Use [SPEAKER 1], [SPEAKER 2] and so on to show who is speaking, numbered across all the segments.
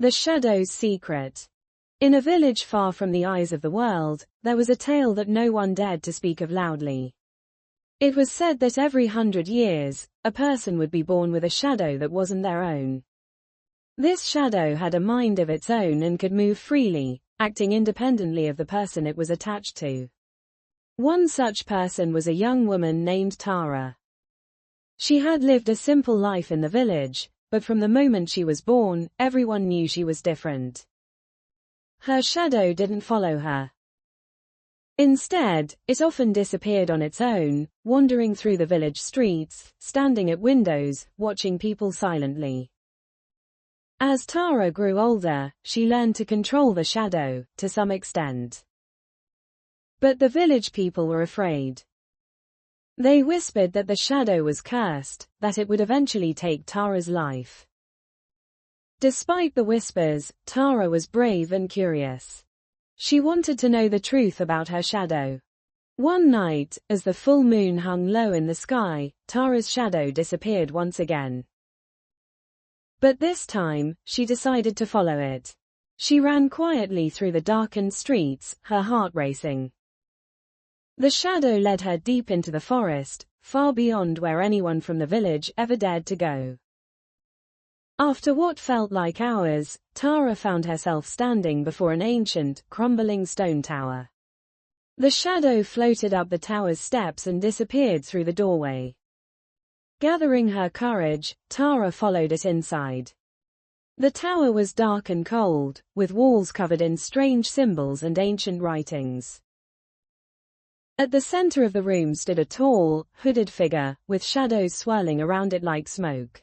[SPEAKER 1] The Shadow's Secret. In a village far from the eyes of the world, there was a tale that no one dared to speak of loudly. It was said that every 100 years, a person would be born with a shadow that wasn't their own. This shadow had a mind of its own and could move freely, acting independently of the person it was attached to. One such person was a young woman named Tara. She had lived a simple life in the village, but from the moment she was born, everyone knew she was different. Her shadow didn't follow her. Instead, it often disappeared on its own, wandering through the village streets, standing at windows, watching people silently. As Tara grew older, she learned to control the shadow, to some extent. But the village people were afraid. They whispered that the shadow was cursed, that it would eventually take Tara's life. Despite the whispers, Tara was brave and curious. She wanted to know the truth about her shadow. One night, as the full moon hung low in the sky, Tara's shadow disappeared once again. But this time, she decided to follow it. She ran quietly through the darkened streets, her heart racing. The shadow led her deep into the forest, far beyond where anyone from the village ever dared to go. After what felt like hours, Tara found herself standing before an ancient, crumbling stone tower. The shadow floated up the tower's steps and disappeared through the doorway. Gathering her courage, Tara followed it inside. The tower was dark and cold, with walls covered in strange symbols and ancient writings. At the center of the room stood a tall, hooded figure, with shadows swirling around it like smoke.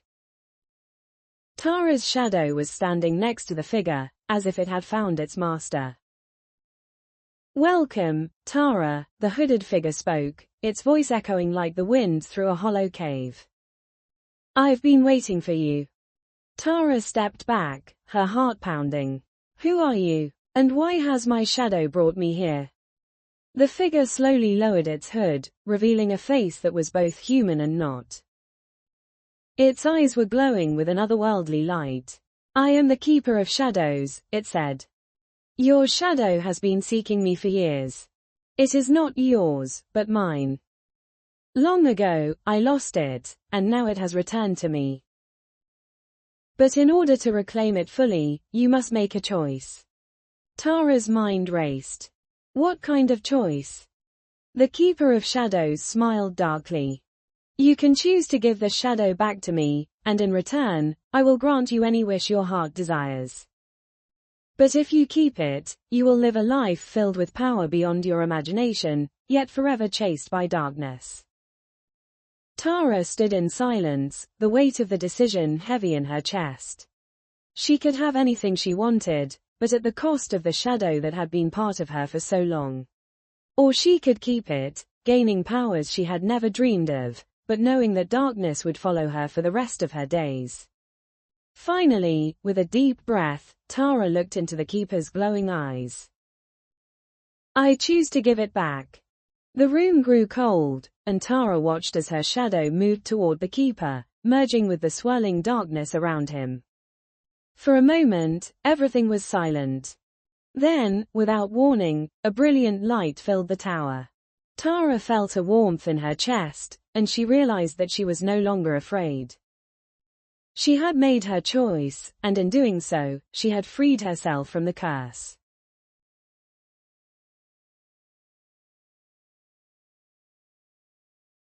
[SPEAKER 1] Tara's shadow was standing next to the figure, as if it had found its master. "Welcome, Tara," the hooded figure spoke, its voice echoing like the wind through a hollow cave. "I've been waiting for you." Tara stepped back, her heart pounding. "Who are you? And why has my shadow brought me here?" The figure slowly lowered its hood, revealing a face that was both human and not. Its eyes were glowing with an otherworldly light. "I am the Keeper of Shadows," it said. "Your shadow has been seeking me for years. It is not yours, but mine. Long ago, I lost it, and now it has returned to me. But in order to reclaim it fully, you must make a choice." Tara's mind raced. What kind of choice? The Keeper of Shadows smiled darkly. "You can choose to give the shadow back to me, and in return, I will grant you any wish your heart desires. But if you keep it, you will live a life filled with power beyond your imagination, yet forever chased by darkness." Tara stood in silence, the weight of the decision heavy in her chest. She could have anything she wanted, but at the cost of the shadow that had been part of her for so long. Or she could keep it, gaining powers she had never dreamed of, but knowing that darkness would follow her for the rest of her days. Finally, with a deep breath, Tara looked into the Keeper's glowing eyes. "I choose to give it back." The room grew cold, and Tara watched as her shadow moved toward the Keeper, merging with the swirling darkness around him. For a moment, everything was silent. Then, without warning, a brilliant light filled the tower. Tara felt a warmth in her chest, and she realized that she was no longer afraid. She had made her choice, and in doing so, she had freed herself from the curse.